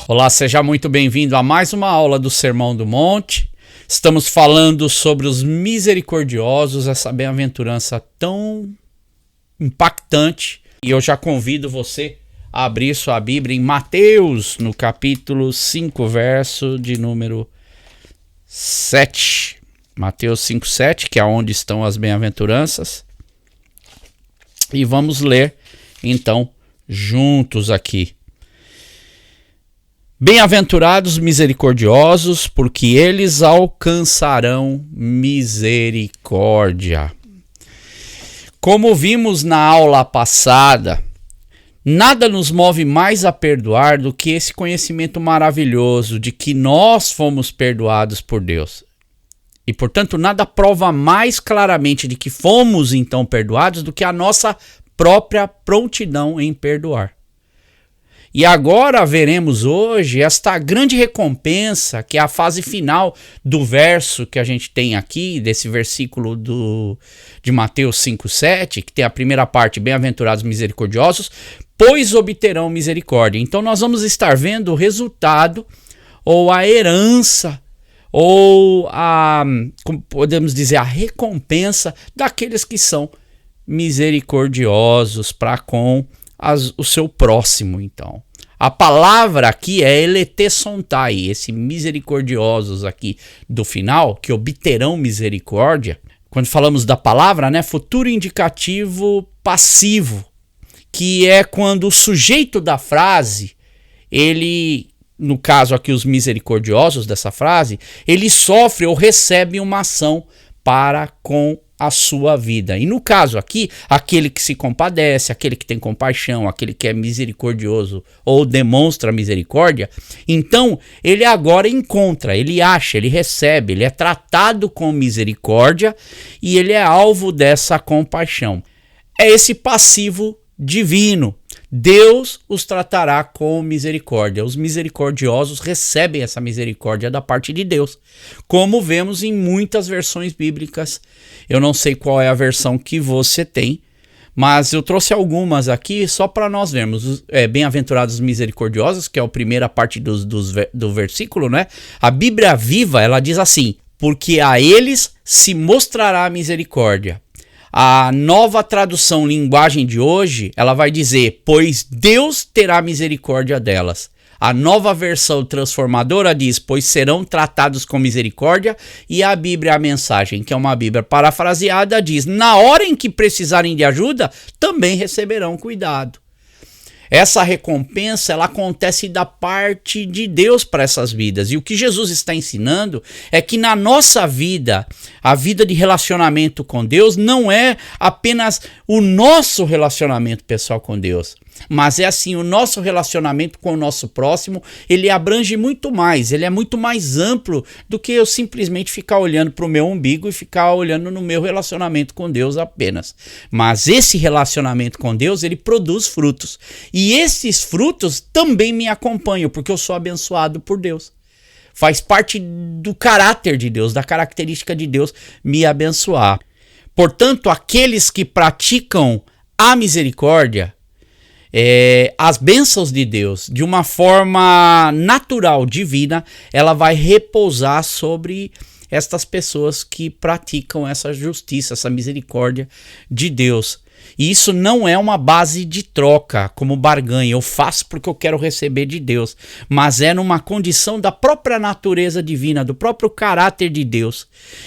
Olá, seja muito bem-vindo a mais uma aula do Sermão do Monte. Estamos falando sobre os misericordiosos, essa bem-aventurança tão impactante. E eu já convido você a abrir sua Bíblia em Mateus, no capítulo 5, verso de número 7. Mateus 5, 7, que é onde estão as bem-aventuranças. E vamos ler, então, juntos aqui. Bem-aventurados misericordiosos, porque eles alcançarão misericórdia. Como vimos na aula passada, nada nos move mais a perdoar do que esse conhecimento maravilhoso de que nós fomos perdoados por Deus. E, portanto, nada prova mais claramente de que fomos, então, perdoados do que a nossa própria prontidão em perdoar. E agora veremos hoje esta grande recompensa, que é a fase final do verso que a gente tem aqui, desse versículo de Mateus 5,7, que tem a primeira parte, bem-aventurados misericordiosos, pois obterão misericórdia. Então nós vamos estar vendo o resultado, ou a herança, ou como podemos dizer, a recompensa daqueles que são misericordiosos para com o seu próximo, então. A palavra aqui é eletesontai, esse misericordiosos aqui do final, que obterão misericórdia. Quando falamos da palavra, né, futuro indicativo passivo, que é quando o sujeito da frase, ele, no caso aqui os misericordiosos dessa frase, ele sofre ou recebe uma ação para com a sua vida. E no caso aqui, aquele que se compadece, aquele que tem compaixão, aquele que é misericordioso ou demonstra misericórdia, então ele agora encontra, ele acha, ele recebe, ele é tratado com misericórdia e ele é alvo dessa compaixão. É esse passivo divino. Deus os tratará com misericórdia. Os misericordiosos recebem essa misericórdia da parte de Deus, como vemos em muitas versões bíblicas. Eu não sei qual é a versão que você tem, mas eu trouxe algumas aqui só para nós vermos. Bem-aventurados misericordiosos, que é a primeira parte do versículo, né? A Bíblia Viva, ela diz assim: porque a eles se mostrará a misericórdia. A nova tradução linguagem de hoje, ela vai dizer, pois Deus terá misericórdia delas. A nova versão transformadora diz, pois serão tratados com misericórdia. E a Bíblia, a Mensagem, que é uma Bíblia parafraseada, diz, na hora em que precisarem de ajuda, também receberão cuidado. Essa recompensa, ela acontece da parte de Deus para essas vidas. E o que Jesus está ensinando é que na nossa vida, a vida de relacionamento com Deus não é apenas o nosso relacionamento pessoal com Deus, mas é assim, o nosso relacionamento com o nosso próximo, ele abrange muito mais, ele é muito mais amplo do que eu simplesmente ficar olhando para o meu umbigo e ficar olhando no meu relacionamento com Deus apenas. Mas esse relacionamento com Deus, ele produz frutos. E esses frutos também me acompanham, porque eu sou abençoado por Deus. Faz parte do caráter de Deus, da característica de Deus me abençoar. Portanto, aqueles que praticam a misericórdia, as bênçãos de Deus, de uma forma natural, divina, ela vai repousar sobre estas pessoas que praticam essa justiça, essa misericórdia de Deus. E isso não é uma base de troca, como barganha, eu faço porque eu quero receber de Deus, mas é numa condição da própria natureza divina, do próprio caráter de Deus.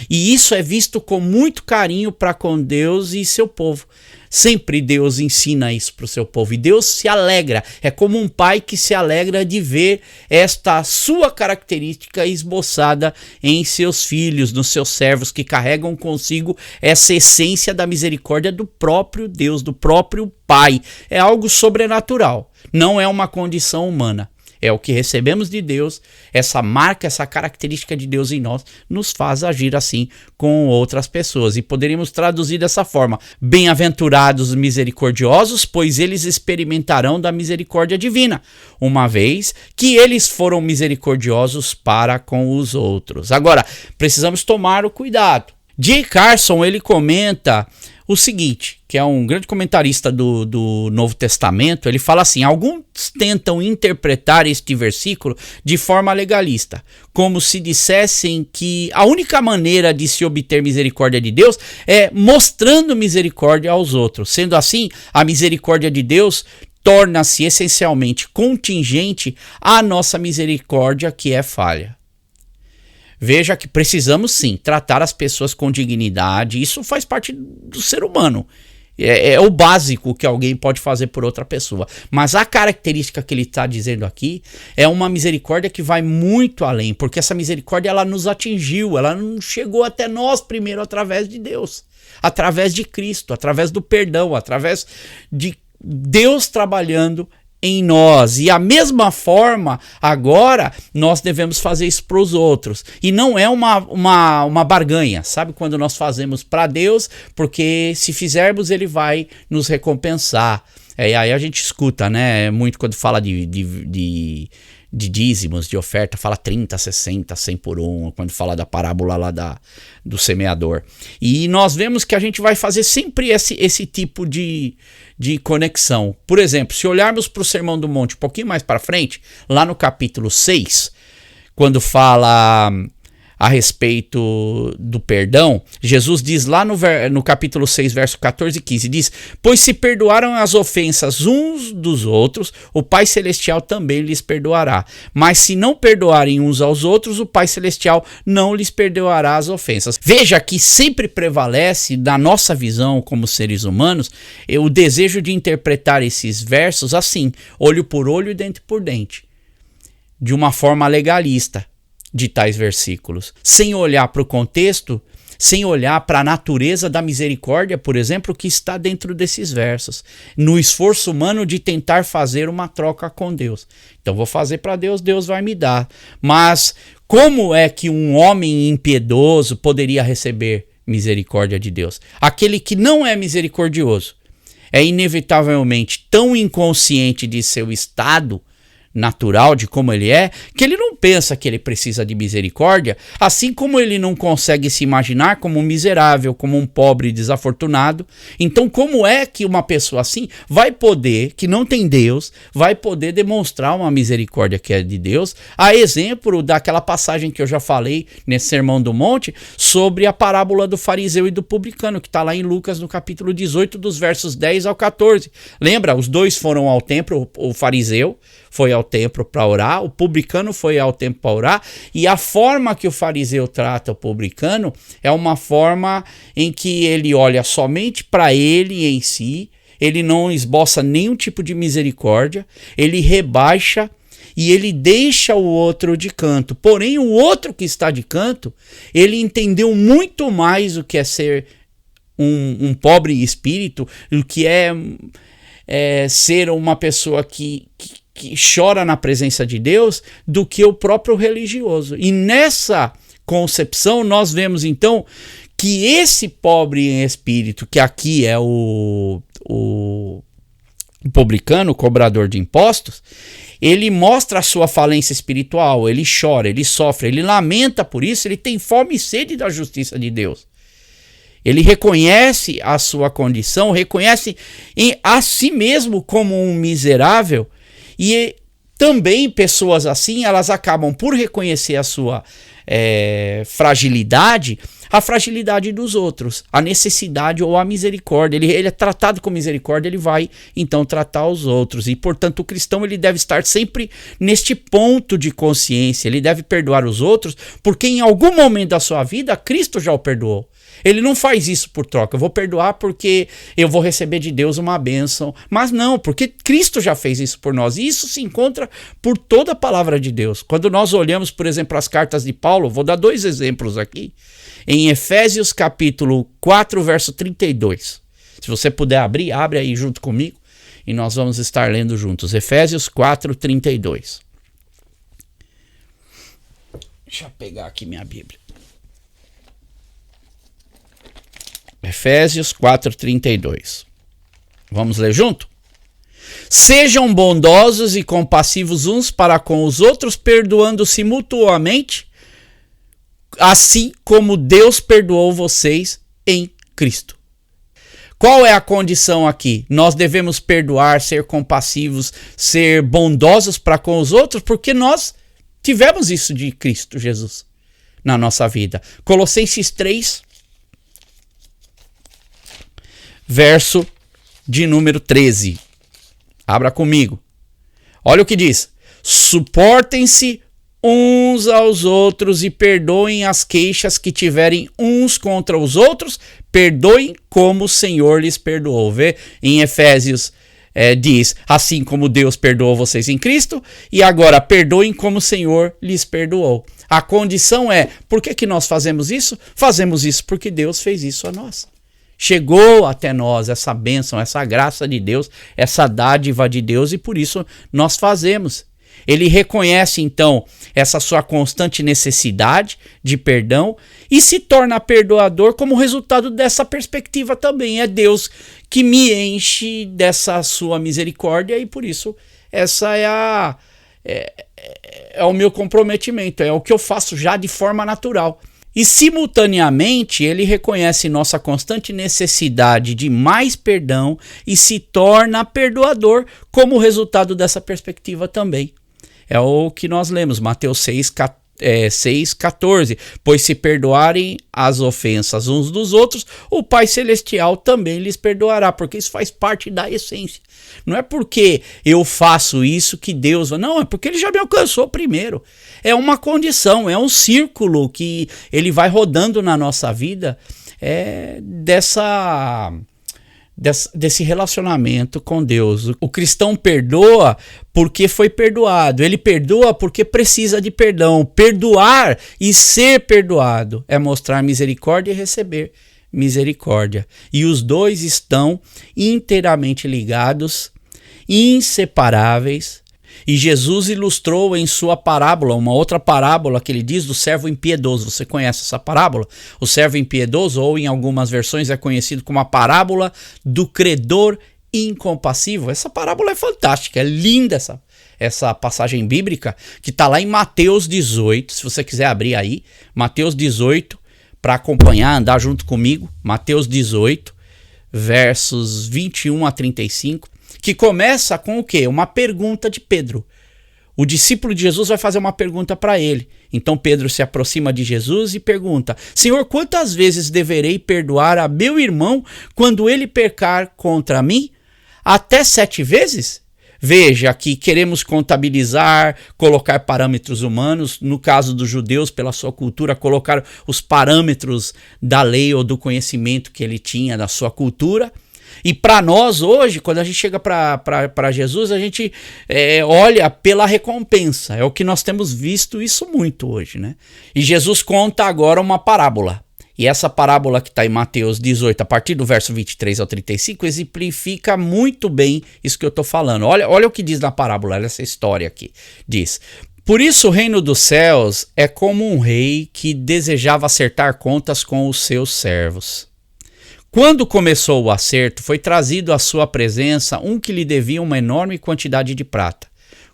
E isso é visto com muito carinho para com Deus e seu povo. Sempre Deus ensina isso para o seu povo e Deus se alegra, é como um pai que se alegra de ver esta sua característica esboçada em seus filhos, nos seus servos que carregam consigo essa essência da misericórdia do próprio Deus, do próprio Pai. É algo sobrenatural, não é uma condição humana. É o que recebemos de Deus, essa marca, essa característica de Deus em nós, nos faz agir assim com outras pessoas. E poderíamos traduzir dessa forma, bem-aventurados misericordiosos, pois eles experimentarão da misericórdia divina, uma vez que eles foram misericordiosos para com os outros. Agora, precisamos tomar o cuidado J. Carson, ele comenta o seguinte, que é um grande comentarista do Novo Testamento. Ele fala assim: alguns tentam interpretar este versículo de forma legalista, como se dissessem que a única maneira de se obter misericórdia de Deus é mostrando misericórdia aos outros. Sendo assim, a misericórdia de Deus torna-se essencialmente contingente à nossa misericórdia, que é falha. Veja que precisamos sim tratar as pessoas com dignidade. Isso faz parte do ser humano. É o básico que alguém pode fazer por outra pessoa. Mas a característica que ele está dizendo aqui é uma misericórdia que vai muito além. Porque essa misericórdia, ela nos atingiu. Ela não chegou até nós primeiro através de Deus. Através de Cristo. Através do perdão. Através de Deus trabalhando em nós. E a mesma forma, agora, nós devemos fazer isso para os outros. E não é uma barganha, sabe? Quando nós fazemos para Deus, porque se fizermos, Ele vai nos recompensar. Aí a gente escuta, né? Muito quando fala de dízimos, de oferta, fala 30, 60, 100 por 1, quando fala da parábola lá do semeador. E nós vemos que a gente vai fazer sempre esse tipo de conexão. Por exemplo, se olharmos para o Sermão do Monte um pouquinho mais para frente, lá no capítulo 6, quando fala a respeito do perdão, Jesus diz lá no capítulo 6, verso 14 e 15, diz: pois se perdoaram as ofensas uns dos outros, o Pai Celestial também lhes perdoará. Mas se não perdoarem uns aos outros, o Pai Celestial não lhes perdoará as ofensas. Veja que sempre prevalece, na nossa visão como seres humanos, o desejo de interpretar esses versos assim, olho por olho e dente por dente, de uma forma legalista, de tais versículos, sem olhar para o contexto, sem olhar para a natureza da misericórdia, por exemplo, que está dentro desses versos, no esforço humano de tentar fazer uma troca com Deus. Então vou fazer para Deus, Deus vai me dar. Mas como é que um homem impiedoso poderia receber misericórdia de Deus? Aquele que não é misericordioso é inevitavelmente tão inconsciente de seu estado natural, de como ele é, que ele não pensa que ele precisa de misericórdia, assim como ele não consegue se imaginar como um miserável, como um pobre desafortunado. Então, como é que uma pessoa assim vai poder, que não tem Deus, vai poder demonstrar uma misericórdia que é de Deus? A exemplo daquela passagem que eu já falei nesse Sermão do Monte, sobre a parábola do fariseu e do publicano, que está lá em Lucas, no capítulo 18, dos versos 10 ao 14. Lembra? Os dois foram ao templo, o fariseu foi ao templo para orar, o publicano foi ao templo para orar, e a forma que o fariseu trata o publicano é uma forma em que ele olha somente para ele em si, ele não esboça nenhum tipo de misericórdia, ele rebaixa e ele deixa o outro de canto. Porém, o outro que está de canto, ele entendeu muito mais o que é ser um pobre espírito, o que é ser uma pessoa que chora na presença de Deus, do que o próprio religioso. E nessa concepção nós vemos então que esse pobre em espírito, que aqui é o publicano, o cobrador de impostos, ele mostra a sua falência espiritual, ele chora, ele sofre, ele lamenta por isso, ele tem fome e sede da justiça de Deus. Ele reconhece a sua condição, reconhece a si mesmo como um miserável. E também pessoas assim, elas acabam por reconhecer a sua fragilidade, a fragilidade dos outros, a necessidade ou a misericórdia. Ele é tratado com misericórdia, ele vai então tratar os outros. E portanto o cristão, ele deve estar sempre neste ponto de consciência, ele deve perdoar os outros, porque em algum momento da sua vida Cristo já o perdoou. Ele não faz isso por troca. Eu vou perdoar porque eu vou receber de Deus uma bênção. Mas não, porque Cristo já fez isso por nós. E isso se encontra por toda a palavra de Deus. Quando nós olhamos, por exemplo, as cartas de Paulo, vou dar 2 exemplos aqui. Em Efésios capítulo 4, verso 32. Se você puder abrir, abre aí junto comigo e nós vamos estar lendo juntos. Efésios 4, 32. Deixa eu pegar aqui minha Bíblia. Efésios 4:32. Vamos ler junto? Sejam bondosos e compassivos uns para com os outros, perdoando-se mutuamente, assim como Deus perdoou vocês em Cristo. Qual é a condição aqui? Nós devemos perdoar, ser compassivos, ser bondosos para com os outros, porque nós tivemos isso de Cristo Jesus na nossa vida. Colossenses 3, verso de número 13. Abra comigo. Olha o que diz. Suportem-se uns aos outros e perdoem as queixas que tiverem uns contra os outros. Perdoem como o Senhor lhes perdoou. Vê em Efésios diz, assim como Deus perdoou vocês em Cristo, e agora perdoem como o Senhor lhes perdoou. A condição é, por que nós fazemos isso? Fazemos isso porque Deus fez isso a nós. Chegou até nós essa bênção, essa graça de Deus, essa dádiva de Deus, e por isso nós fazemos. Ele reconhece, então, essa sua constante necessidade de perdão e se torna perdoador como resultado dessa perspectiva também. É Deus que me enche dessa sua misericórdia e, por isso, essa é o meu comprometimento, é o que eu faço já de forma natural. E, simultaneamente, ele reconhece nossa constante necessidade de mais perdão e se torna perdoador como resultado dessa perspectiva também. É o que nós lemos, Mateus 6,14. Pois se perdoarem as ofensas uns dos outros, o Pai Celestial também lhes perdoará, porque isso faz parte da essência. Não é porque eu faço isso que Deus... Não, é porque ele já me alcançou primeiro. É uma condição, é um círculo que ele vai rodando na nossa vida desse relacionamento com Deus. O cristão perdoa porque foi perdoado. Ele perdoa porque precisa de perdão. Perdoar e ser perdoado é mostrar misericórdia e receber misericórdia. E os dois estão inteiramente ligados, inseparáveis. E Jesus ilustrou em sua parábola, uma outra parábola que ele diz do servo impiedoso. Você conhece essa parábola? O servo impiedoso, ou em algumas versões é conhecido como a parábola do credor incompassivo. Essa parábola é fantástica, é linda essa passagem bíblica que está lá em Mateus 18. Se você quiser abrir aí, Mateus 18, para acompanhar, andar junto comigo. Mateus 18, versos 21 a 35. Que começa com o quê? Uma pergunta de Pedro. O discípulo de Jesus vai fazer uma pergunta para ele. Então Pedro se aproxima de Jesus e pergunta: Senhor, quantas vezes deverei perdoar a meu irmão quando ele pecar contra mim? Até 7 vezes? Veja que queremos contabilizar, colocar parâmetros humanos. No caso dos judeus, pela sua cultura, colocar os parâmetros da lei ou do conhecimento que ele tinha da sua cultura. E para nós hoje, quando a gente chega para Jesus, a gente olha pela recompensa. É o que nós temos visto isso muito hoje, né? E Jesus conta agora uma parábola. E essa parábola que está em Mateus 18, a partir do verso 23 ao 35, exemplifica muito bem isso que eu estou falando. Olha o que diz na parábola, essa história aqui. Diz: por isso o reino dos céus é como um rei que desejava acertar contas com os seus servos. Quando começou o acerto, foi trazido à sua presença um que lhe devia uma enorme quantidade de prata.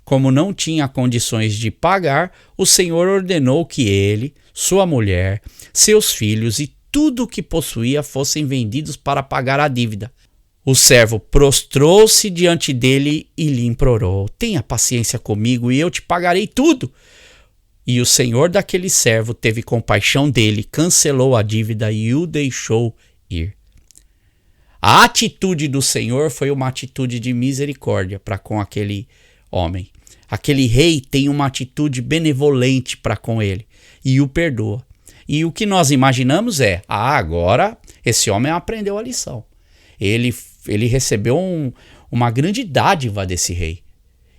Como não tinha condições de pagar, o Senhor ordenou que ele, sua mulher, seus filhos e tudo o que possuía fossem vendidos para pagar a dívida. O servo prostrou-se diante dele e lhe implorou: tenha paciência comigo e eu te pagarei tudo. E o senhor daquele servo teve compaixão dele, cancelou a dívida e o deixou ir. A atitude do Senhor foi uma atitude de misericórdia para com aquele homem. Aquele rei tem uma atitude benevolente para com ele e o perdoa. E o que nós imaginamos é: agora esse homem aprendeu a lição. Ele recebeu uma grande dádiva desse rei.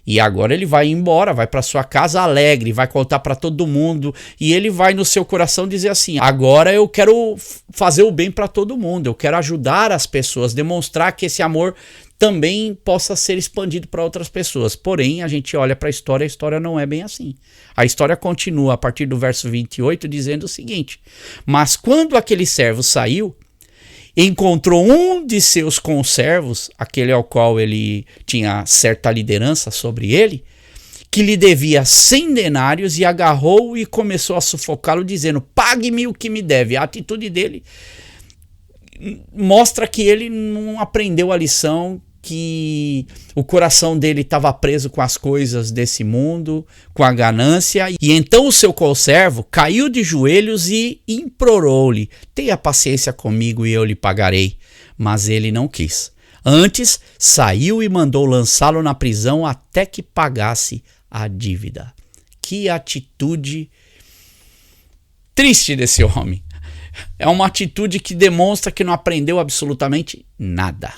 E agora ele vai embora, vai para sua casa alegre, vai contar para todo mundo. E ele vai no seu coração dizer assim: agora eu quero fazer o bem para todo mundo. Eu quero ajudar as pessoas, demonstrar que esse amor também possa ser expandido para outras pessoas. Porém, a gente olha para a história não é bem assim. A história continua a partir do verso 28 dizendo o seguinte: mas quando aquele servo saiu, encontrou um de seus conservos, aquele ao qual ele tinha certa liderança sobre ele, que lhe devia 100 denários e agarrou-o e começou a sufocá-lo, dizendo: pague-me o que me deve. A atitude dele mostra que ele não aprendeu a lição, que o coração dele estava preso com as coisas desse mundo, com a ganância. E então o seu conservo caiu de joelhos e implorou-lhe: tenha paciência comigo e eu lhe pagarei. Mas ele não quis. Antes, saiu e mandou lançá-lo na prisão até que pagasse a dívida. Que atitude triste desse homem. É uma atitude que demonstra que não aprendeu absolutamente nada.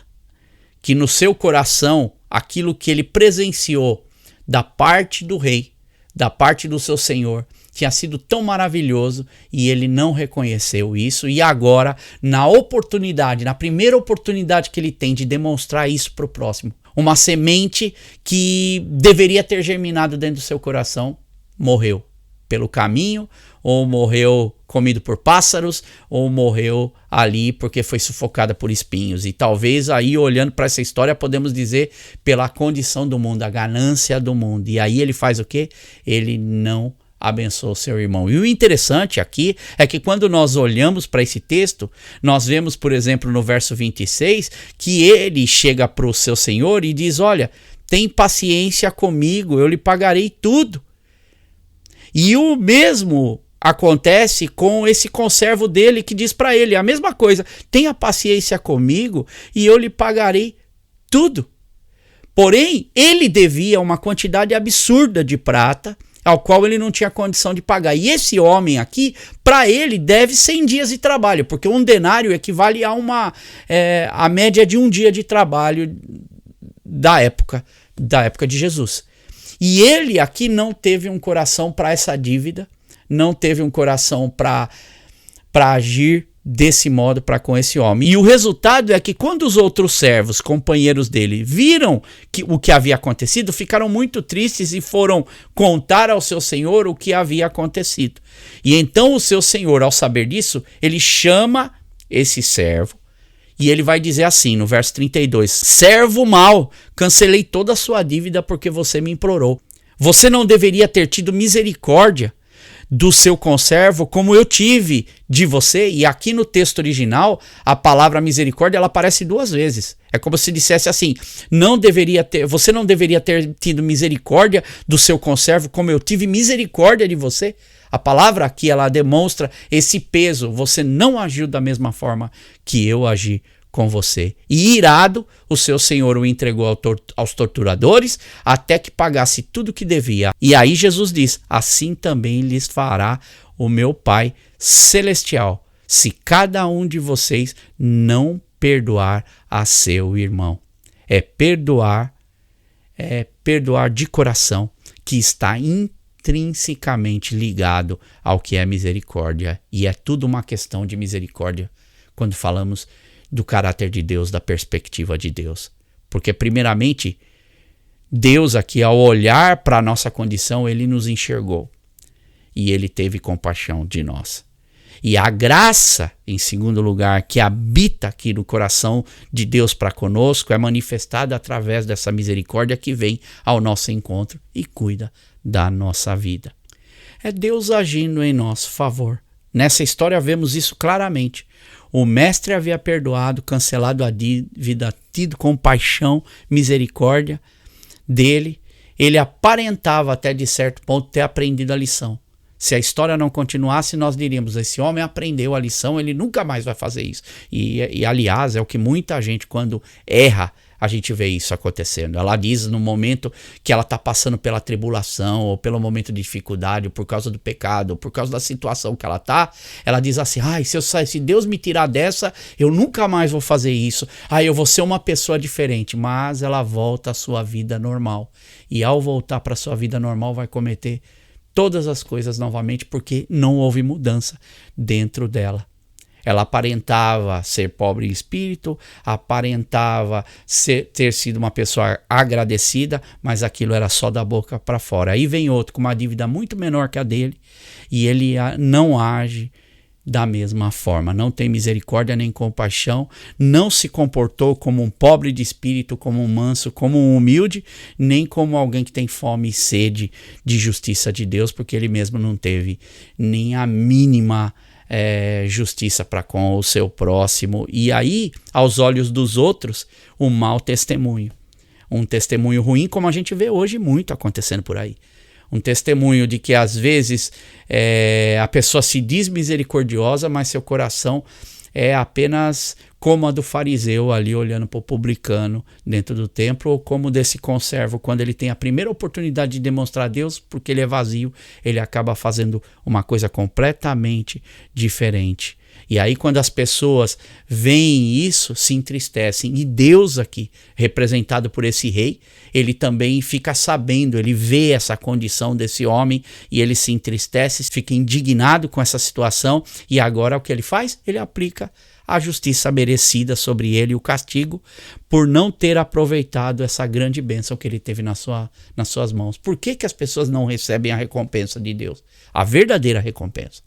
Que no seu coração, aquilo que ele presenciou da parte do rei, da parte do seu senhor, tinha sido tão maravilhoso e ele não reconheceu isso. E agora, na oportunidade, na primeira oportunidade que ele tem de demonstrar isso para o próximo, uma semente que deveria ter germinado dentro do seu coração, morreu pelo caminho, ou morreu comido por pássaros, ou morreu ali porque foi sufocada por espinhos. E talvez aí, olhando para essa história, podemos dizer pela condição do mundo, a ganância do mundo. E aí ele faz o quê? Ele não abençoou seu irmão. E o interessante aqui é que quando nós olhamos para esse texto, nós vemos, por exemplo, no verso 26, que ele chega para o seu senhor e diz: olha, tem paciência comigo, eu lhe pagarei tudo. E o mesmo acontece com esse conservo dele, que diz para ele a mesma coisa: tenha paciência comigo e eu lhe pagarei tudo. Porém, ele devia uma quantidade absurda de prata, ao qual ele não tinha condição de pagar. E esse homem aqui, para ele, deve 100 dias de trabalho, porque um denário equivale a a média de um dia de trabalho da época de Jesus. E ele aqui não teve um coração para essa dívida, não teve um coração para agir desse modo para com esse homem. E o resultado é que quando os outros servos, companheiros dele, viram o que havia acontecido, ficaram muito tristes e foram contar ao seu senhor o que havia acontecido. E então o seu senhor, ao saber disso, ele chama esse servo e ele vai dizer assim no verso 32: servo mau, cancelei toda a sua dívida porque você me implorou. Você não deveria ter tido misericórdia do seu conservo como eu tive de você? E aqui no texto original, a palavra misericórdia, ela aparece 2 vezes. É como se dissesse assim: você não deveria ter tido misericórdia do seu conservo como eu tive misericórdia de você? A palavra aqui, ela demonstra esse peso. Você não agiu da mesma forma que eu agi com você. E irado, o seu senhor o entregou aos torturadores até que pagasse tudo que devia. E aí Jesus diz: assim também lhes fará o meu Pai Celestial, se cada um de vocês não perdoar a seu irmão. É perdoar de coração, que está intrinsecamente ligado ao que é misericórdia. E é tudo uma questão de misericórdia quando falamos do caráter de Deus, da perspectiva de Deus. Porque primeiramente, Deus aqui, ao olhar para a nossa condição, ele nos enxergou e ele teve compaixão de nós. E a graça, em segundo lugar, que habita aqui no coração de Deus para conosco, é manifestada através dessa misericórdia que vem ao nosso encontro e cuida da nossa vida. É Deus agindo em nosso favor. Nessa história vemos isso claramente. O mestre havia perdoado, cancelado a dívida, tido compaixão, misericórdia dele. Ele aparentava até de certo ponto ter aprendido a lição. Se a história não continuasse, nós diríamos: esse homem aprendeu a lição, ele nunca mais vai fazer isso. E aliás, é o que muita gente, quando erra, a gente vê isso acontecendo. Ela diz no momento que ela está passando pela tribulação, ou pelo momento de dificuldade, ou por causa do pecado, ou por causa da situação que ela está, ela diz assim: se Deus me tirar dessa, eu nunca mais vou fazer isso. Eu vou ser uma pessoa diferente. Mas ela volta à sua vida normal. E ao voltar para a sua vida normal, vai cometer todas as coisas novamente, porque não houve mudança dentro dela. Ela aparentava ser pobre em espírito, aparentava ter sido uma pessoa agradecida, mas aquilo era só da boca para fora. Aí vem outro com uma dívida muito menor que a dele e ele não age da mesma forma, não tem misericórdia nem compaixão, não se comportou como um pobre de espírito, como um manso, como um humilde, nem como alguém que tem fome e sede de justiça de Deus, porque ele mesmo não teve nem a mínima justiça para com o seu próximo. E aí, aos olhos dos outros, um mau testemunho. Um testemunho ruim, como a gente vê hoje muito acontecendo por aí. Um testemunho de que às vezes a pessoa se diz misericordiosa, mas seu coração é apenas como a do fariseu ali olhando para o publicano dentro do templo, ou como desse conservo, quando ele tem a primeira oportunidade de demonstrar a Deus, porque ele é vazio, ele acaba fazendo uma coisa completamente diferente. E aí quando as pessoas veem isso, se entristecem. E Deus aqui, representado por esse rei, ele também fica sabendo, ele vê essa condição desse homem e ele se entristece, fica indignado com essa situação. E agora o que ele faz? Ele aplica a justiça merecida sobre ele, o castigo, por não ter aproveitado essa grande bênção que ele teve nas suas mãos. Por que as pessoas não recebem a recompensa de Deus? A verdadeira recompensa.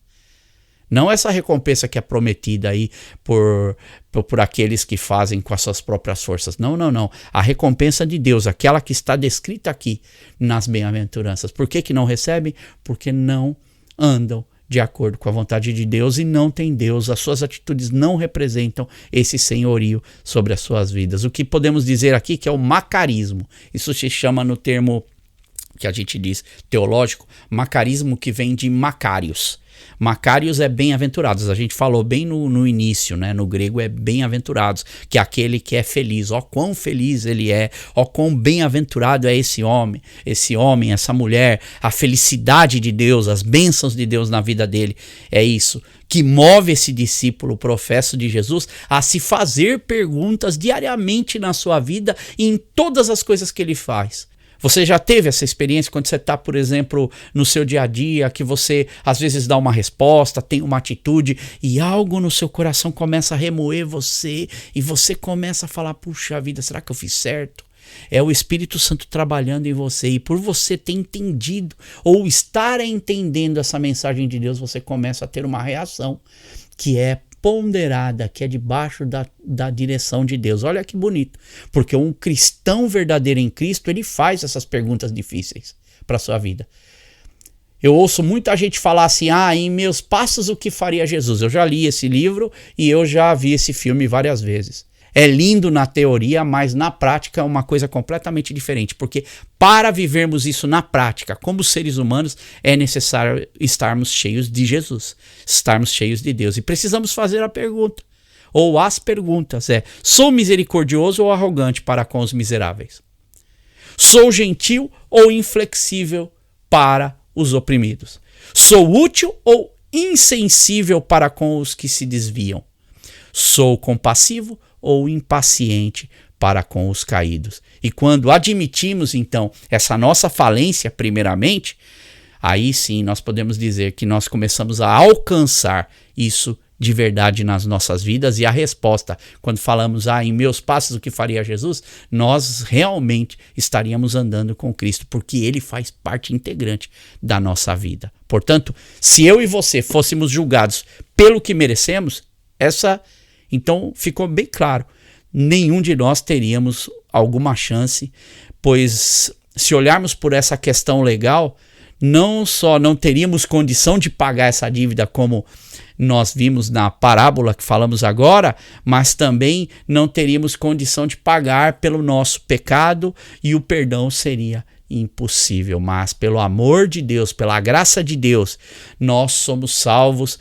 Não essa recompensa que é prometida aí por aqueles que fazem com as suas próprias forças. Não. A recompensa de Deus, aquela que está descrita aqui nas bem-aventuranças. Por que não recebem? Porque não andam de acordo com a vontade de Deus e não tem Deus. As suas atitudes não representam esse senhorio sobre as suas vidas. O que podemos dizer aqui que é o macarismo. Isso se chama no termo que a gente diz teológico, macarismo, que vem de Macários. Macários é bem-aventurados, a gente falou bem no início, né? No grego é bem-aventurados, que é aquele que é feliz. Ó quão feliz ele é, ó quão bem-aventurado é esse homem, essa mulher, a felicidade de Deus, as bênçãos de Deus na vida dele. É isso que move esse discípulo professo de Jesus a se fazer perguntas diariamente na sua vida e em todas as coisas que ele faz. Você já teve essa experiência quando você está, por exemplo, no seu dia a dia, que você às vezes dá uma resposta, tem uma atitude e algo no seu coração começa a remoer você e você começa a falar, puxa vida, será que eu fiz certo? É o Espírito Santo trabalhando em você e por você ter entendido ou estar entendendo essa mensagem de Deus, você começa a ter uma reação que é ponderada, que é debaixo da direção de Deus. Olha que bonito, porque um cristão verdadeiro em Cristo, ele faz essas perguntas difíceis para a sua vida. Eu ouço muita gente falar assim, em meus passos o que faria Jesus? Eu já li esse livro e eu já vi esse filme várias vezes. É lindo na teoria, mas na prática é uma coisa completamente diferente, porque para vivermos isso na prática, como seres humanos, é necessário estarmos cheios de Jesus, estarmos cheios de Deus. E precisamos fazer a pergunta, ou as perguntas, sou misericordioso ou arrogante para com os miseráveis? Sou gentil ou inflexível para os oprimidos? Sou útil ou insensível para com os que se desviam? Sou compassivo ou impaciente para com os caídos? E quando admitimos, então, essa nossa falência, primeiramente, aí sim nós podemos dizer que nós começamos a alcançar isso de verdade nas nossas vidas. E a resposta, quando falamos, em meus passos o que faria Jesus, nós realmente estaríamos andando com Cristo, porque ele faz parte integrante da nossa vida. Portanto, se eu e você fôssemos julgados pelo que merecemos, então ficou bem claro, nenhum de nós teríamos alguma chance, pois se olharmos por essa questão legal, não só não teríamos condição de pagar essa dívida como nós vimos na parábola que falamos agora, mas também não teríamos condição de pagar pelo nosso pecado e o perdão seria impossível. Mas pelo amor de Deus, pela graça de Deus, nós somos salvos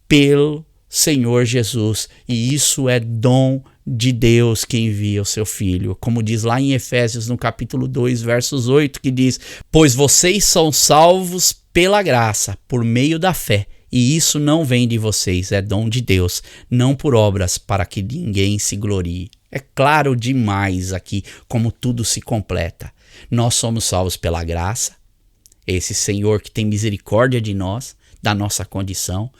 pelo Senhor Jesus, e isso é dom de Deus que envia o seu Filho, como diz lá em Efésios no capítulo 2, versos 8, que diz, pois vocês são salvos pela graça, por meio da fé, e isso não vem de vocês, é dom de Deus, não por obras, para que ninguém se glorie. É claro demais aqui como tudo se completa. Nós somos salvos pela graça, esse Senhor que tem misericórdia de nós, da nossa condição,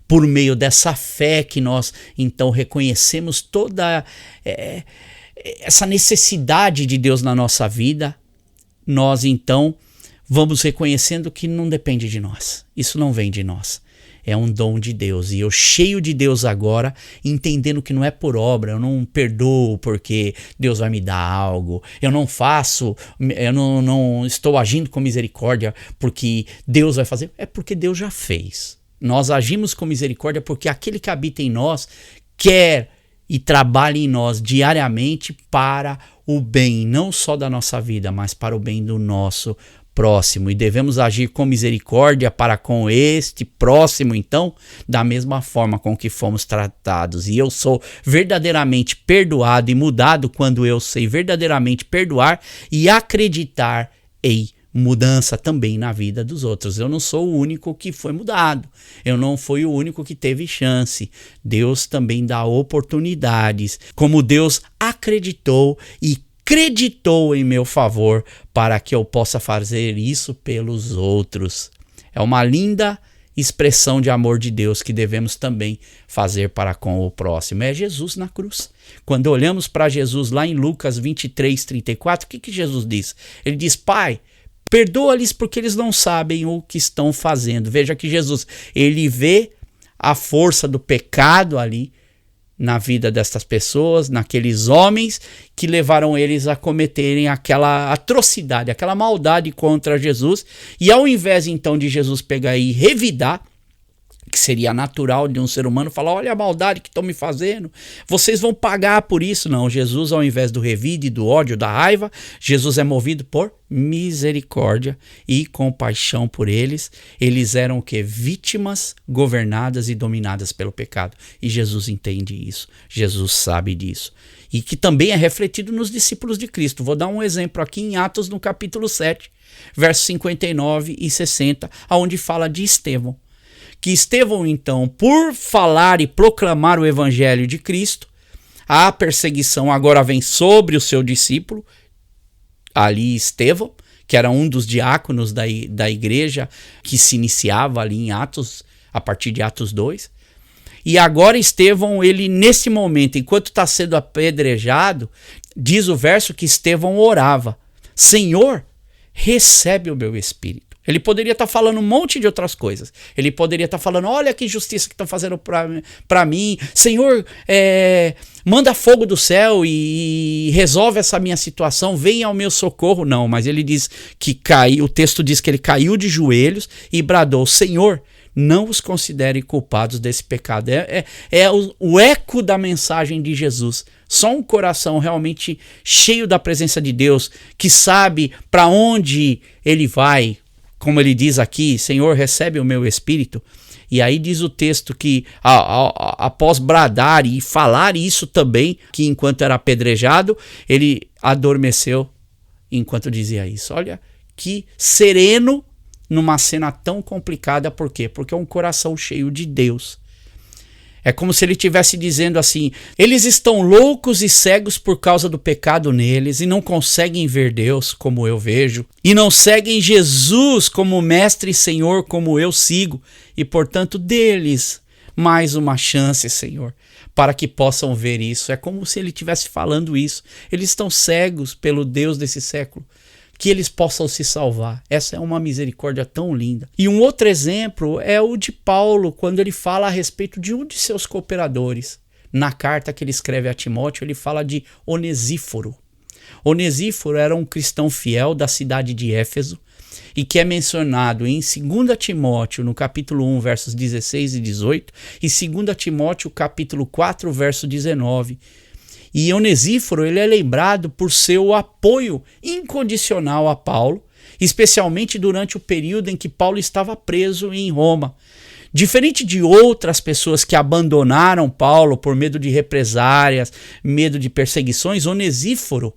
por meio dessa fé que nós então reconhecemos toda essa necessidade de Deus na nossa vida, nós então vamos reconhecendo que não depende de nós, isso não vem de nós, é um dom de Deus. E eu, cheio de Deus agora, entendendo que não é por obra, eu não perdoo porque Deus vai me dar algo, eu não faço, eu não estou agindo com misericórdia porque Deus vai fazer, é porque Deus já fez. Nós agimos com misericórdia porque aquele que habita em nós quer e trabalha em nós diariamente para o bem, não só da nossa vida, mas para o bem do nosso próximo. E devemos agir com misericórdia para com este próximo, então, da mesma forma com que fomos tratados. E eu sou verdadeiramente perdoado e mudado quando eu sei verdadeiramente perdoar e acreditar em mudança também na vida dos outros. Eu não sou o único que foi mudado. Eu não fui o único que teve chance. Deus também dá oportunidades. Como Deus acreditou e creditou em meu favor para que eu possa fazer isso pelos outros. É uma linda expressão de amor de Deus que devemos também fazer para com o próximo. É Jesus na cruz. Quando olhamos para Jesus lá em Lucas 23:34, o que Jesus diz? Ele diz: Pai, perdoa-lhes porque eles não sabem o que estão fazendo. Veja que Jesus, ele vê a força do pecado ali na vida destas pessoas, naqueles homens que levaram eles a cometerem aquela atrocidade, aquela maldade contra Jesus. E ao invés então de Jesus pegar e revidar, que seria natural de um ser humano falar: olha a maldade que estão me fazendo, vocês vão pagar por isso. Não, Jesus, ao invés do revide, do ódio, da raiva, Jesus é movido por misericórdia e compaixão por eles. Eles eram o quê? Vítimas governadas e dominadas pelo pecado. E Jesus entende isso, Jesus sabe disso. E que também é refletido nos discípulos de Cristo. Vou dar um exemplo aqui em Atos, no capítulo 7, versos 59 e 60, onde fala de Estevão. Que Estevão, então, por falar e proclamar o evangelho de Cristo, a perseguição agora vem sobre o seu discípulo, ali Estevão, que era um dos diáconos da igreja que se iniciava ali em Atos, a partir de Atos 2. E agora Estevão, ele nesse momento, enquanto está sendo apedrejado, diz o verso que Estevão orava: Senhor, recebe o meu espírito. Ele poderia estar falando um monte de outras coisas. Ele poderia estar falando: olha que justiça que estão fazendo para mim. Senhor, manda fogo do céu e resolve essa minha situação. Venha ao meu socorro. Não, mas ele diz que caiu. O texto diz que ele caiu de joelhos e bradou: Senhor, não os considere culpados desse pecado. É o eco da mensagem de Jesus. Só um coração realmente cheio da presença de Deus, que sabe para onde ele vai. Como ele diz aqui: Senhor, recebe o meu espírito. E aí diz o texto que após bradar e falar isso também, que enquanto era apedrejado, ele adormeceu enquanto dizia isso. Olha que sereno numa cena tão complicada. Por quê? Porque é um coração cheio de Deus. É como se ele estivesse dizendo assim: eles estão loucos e cegos por causa do pecado neles e não conseguem ver Deus como eu vejo, e não seguem Jesus como mestre e Senhor como eu sigo, e portanto deles mais uma chance, Senhor, para que possam ver isso. É como se ele estivesse falando isso. Eles estão cegos pelo Deus desse século, que eles possam se salvar. Essa é uma misericórdia tão linda. E um outro exemplo é o de Paulo, quando ele fala a respeito de um de seus cooperadores. Na carta que ele escreve a Timóteo, ele fala de Onesíforo. Onesíforo era um cristão fiel da cidade de Éfeso e que é mencionado em 2 Timóteo, no capítulo 1, versos 16 e 18, e 2 Timóteo, capítulo 4, verso 19. E Onesíforo, ele é lembrado por seu apoio incondicional a Paulo, especialmente durante o período em que Paulo estava preso em Roma. Diferente de outras pessoas que abandonaram Paulo por medo de represárias, medo de perseguições, Onesíforo,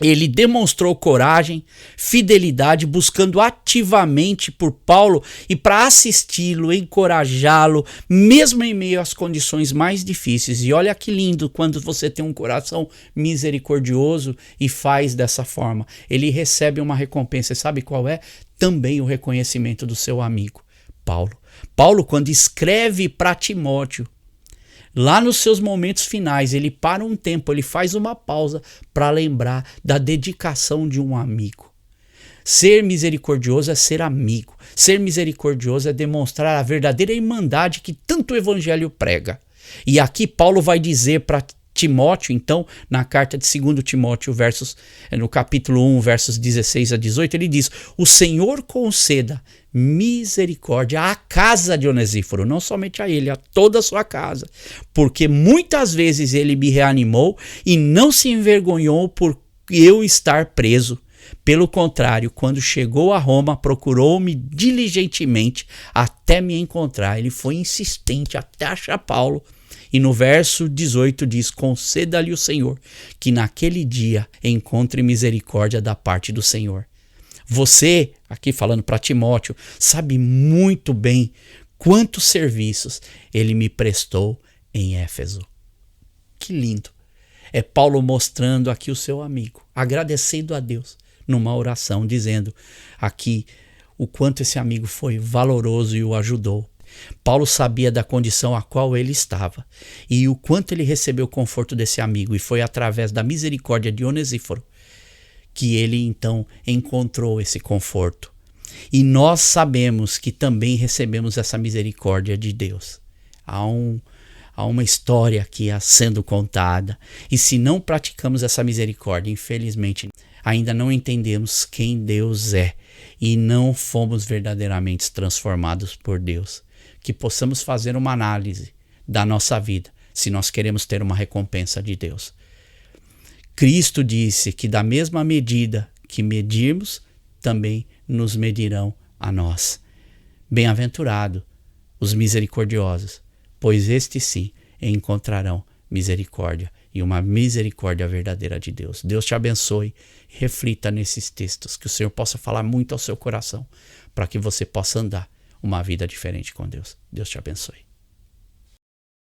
ele demonstrou coragem, fidelidade, buscando ativamente por Paulo e para assisti-lo, encorajá-lo, mesmo em meio às condições mais difíceis. E olha que lindo quando você tem um coração misericordioso e faz dessa forma. Ele recebe uma recompensa. Sabe qual é? Também o reconhecimento do seu amigo, Paulo. Paulo, quando escreve para Timóteo, lá nos seus momentos finais, ele para um tempo, ele faz uma pausa para lembrar da dedicação de um amigo. Ser misericordioso é ser amigo. Ser misericordioso é demonstrar a verdadeira irmandade que tanto o evangelho prega. E aqui Paulo vai dizer para Timóteo, então, na carta de 2 Timóteo, no capítulo 1, versos 16 a 18, ele diz: o Senhor conceda misericórdia à casa de Onesíforo, não somente a ele, a toda a sua casa, porque muitas vezes ele me reanimou e não se envergonhou por eu estar preso. Pelo contrário, quando chegou a Roma, procurou-me diligentemente até me encontrar. Ele foi insistente até achar Paulo. E no verso 18 diz: conceda-lhe o Senhor que naquele dia encontre misericórdia da parte do Senhor. Você, aqui falando para Timóteo, sabe muito bem quantos serviços ele me prestou em Éfeso. Que lindo! É Paulo mostrando aqui o seu amigo, agradecendo a Deus numa oração, dizendo aqui o quanto esse amigo foi valoroso e o ajudou. Paulo sabia da condição a qual ele estava e o quanto ele recebeu o conforto desse amigo, e foi através da misericórdia de Onesíforo que ele então encontrou esse conforto. E nós sabemos que também recebemos essa misericórdia de Deus. Há uma história aqui sendo contada, e se não praticamos essa misericórdia, infelizmente, ainda não entendemos quem Deus é e não fomos verdadeiramente transformados por Deus. Que possamos fazer uma análise da nossa vida, se nós queremos ter uma recompensa de Deus. Cristo disse que da mesma medida que medirmos, também nos medirão a nós. Bem-aventurado os misericordiosos, pois estes sim encontrarão misericórdia, e uma misericórdia verdadeira de Deus. Deus te abençoe. Reflita nesses textos, que o Senhor possa falar muito ao seu coração, para que você possa andar uma vida diferente com Deus. Deus te abençoe.